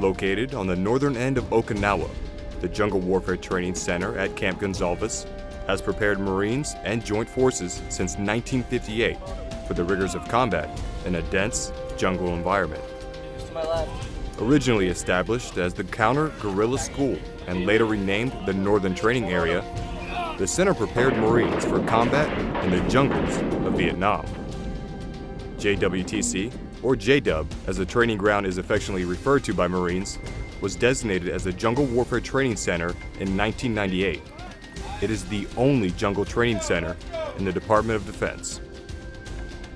Located on the northern end of Okinawa, the Jungle Warfare Training Center at Camp Gonsalves has prepared Marines and Joint Forces since 1958 for the rigors of combat in a dense jungle environment. To my left. Originally established as the Counter-Guerrilla School and later renamed the Northern Training Area, the center prepared Marines for combat in the jungles of Vietnam. JWTC, or JDUB, as the training ground is affectionately referred to by Marines, was designated as the Jungle Warfare Training Center in 1998. It is the only jungle training center in the Department of Defense.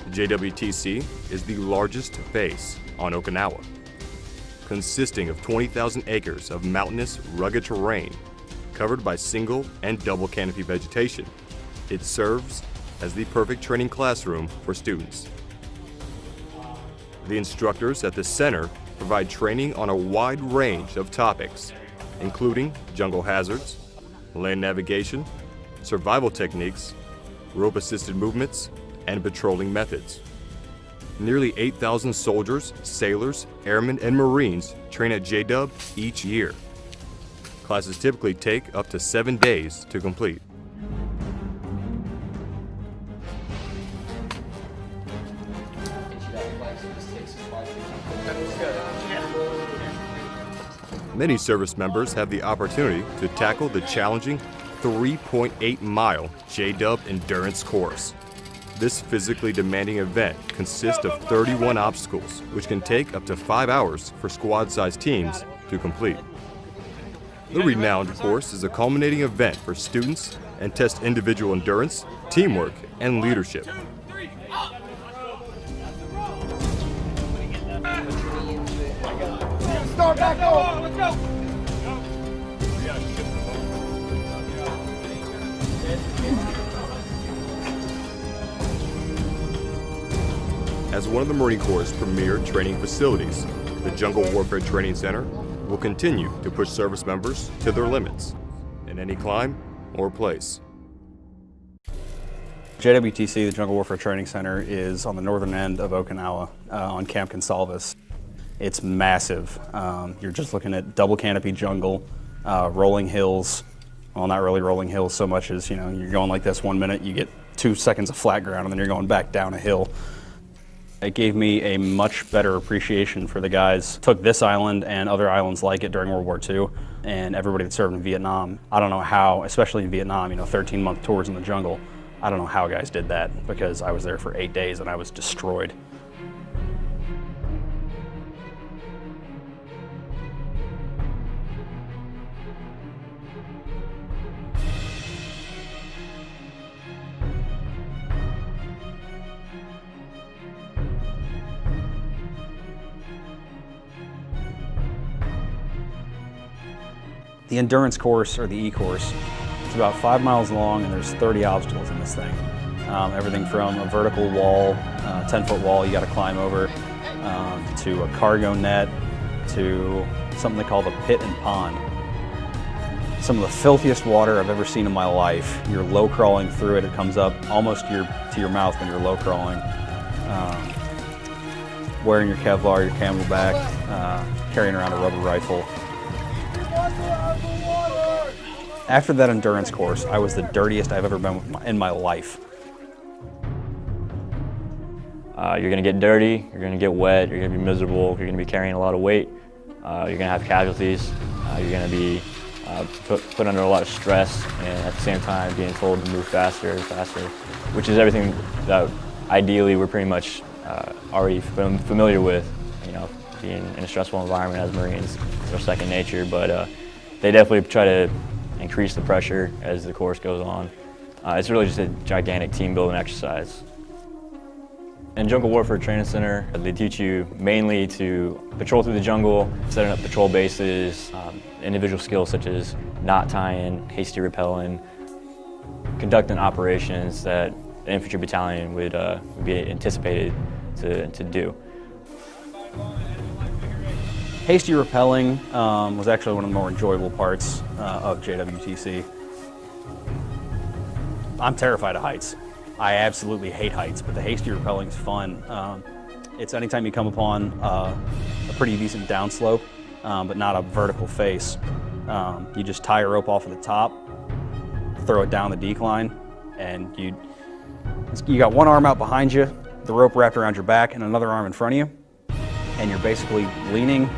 JWTC is the largest base on Okinawa, consisting of 20,000 acres of mountainous, rugged terrain covered by single and double canopy vegetation. It serves as the perfect training classroom for students. The instructors at the center provide training on a wide range of topics, including jungle hazards, land navigation, survival techniques, rope-assisted movements, and patrolling methods. Nearly 8,000 soldiers, sailors, airmen, and Marines train at JDUB each year. Classes typically take up to 7 days to complete. Many service members have the opportunity to tackle the challenging 3.8-mile JDUB endurance course. This physically demanding event consists of 31 obstacles, which can take up to 5 hours for squad-sized teams to complete. The renowned course is a culminating event for students and tests individual endurance, teamwork, and leadership. Start back on. Let's go. As one of the Marine Corps' premier training facilities, the Jungle Warfare Training Center will continue to push service members to their limits in any climb or place. JWTC, the Jungle Warfare Training Center, is on the northern end of Okinawa on Camp Gonsalves. It's massive. You're just looking at double canopy jungle, rolling hills. Well, not really rolling hills so much as, you're going like this 1 minute, you get 2 seconds of flat ground, and then you're going back down a hill. It gave me a much better appreciation for the guys. Took this island and other islands like it during World War II, and everybody that served in Vietnam. I don't know how, especially in Vietnam, 13-month tours in the jungle, I don't know how guys did that, because I was there for 8 days and I was destroyed. The endurance course, or the E-course, it's about 5 miles long, and there's 30 obstacles in this thing. Everything from a vertical wall, 10-foot wall you got to climb over, to a cargo net, to something they call the pit and pond. Some of the filthiest water I've ever seen in my life. You're low crawling through it. It comes up almost to your mouth when you're low crawling. Wearing your Kevlar, your Camelback, carrying around a rubber rifle. After that endurance course, I was the dirtiest I've ever been in my life. You're going to get dirty, you're going to get wet, you're going to be miserable, you're going to be carrying a lot of weight, you're going to have casualties, you're going to be put under a lot of stress, and at the same time being told to move faster and faster, which is everything that ideally we're pretty much already familiar with. Being in a stressful environment as Marines, it's our second nature, but they definitely try to increase the pressure as the course goes on. It's really just a gigantic team building exercise. In Jungle Warfare Training Center, they teach you mainly to patrol through the jungle, setting up patrol bases, individual skills such as knot tying, hasty rappelling, conducting operations that an infantry battalion would be anticipated to do. Hasty rappelling was actually one of the more enjoyable parts of JWTC. I'm terrified of heights. I absolutely hate heights, but the hasty rappelling's fun. It's anytime you come upon a pretty decent downslope, but not a vertical face. You just tie a rope off at the top, throw it down the decline, and you got one arm out behind you, the rope wrapped around your back, and another arm in front of you, and you're basically leaning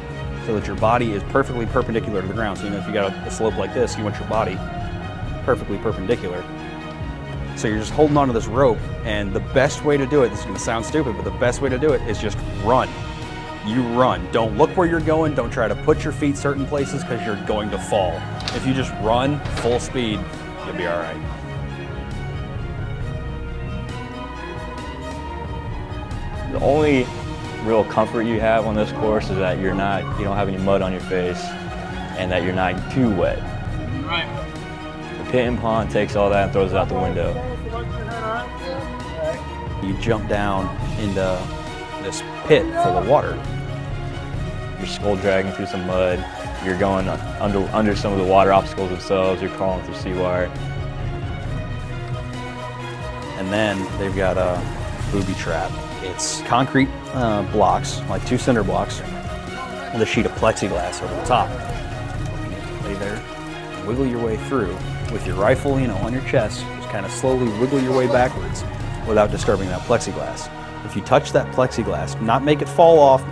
so that your body is perfectly perpendicular to the ground. So you know, if you got a slope like this, you want your body perfectly perpendicular. So you're just holding onto this rope, and the best way to do it, this is gonna sound stupid, but the best way to do it is just run. You run. Don't look where you're going. Don't try to put your feet certain places because you're going to fall. If you just run full speed, you'll be all right. The only real comfort you have on this course is that you don't have any mud on your face and that you're not too wet. Right. The pit and pond takes all that and throws it out the window. You jump down into this pit full of water. You're skull dragging through some mud. You're going under some of the water obstacles themselves. You're crawling through sea wire. And then they've got a booby trap. It's concrete blocks, like 2 cinder blocks, with a sheet of plexiglass over the top. Lay there, wiggle your way through with your rifle, on your chest. Just kind of slowly wiggle your way backwards without disturbing that plexiglass. If you touch that plexiglass, not make it fall off,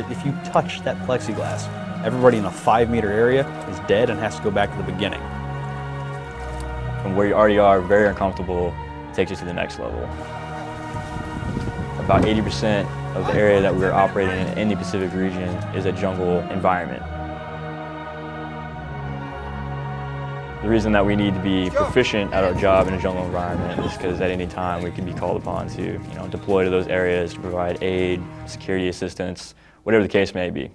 if you touch that plexiglass, everybody in a 5-meter area is dead and has to go back to the beginning. From where you already are, very uncomfortable, takes you to the next level. About 80% of the area that we're operating in the Pacific region is a jungle environment. The reason that we need to be proficient at our job in a jungle environment is because at any time we can be called upon to deploy to those areas to provide aid, security assistance, whatever the case may be.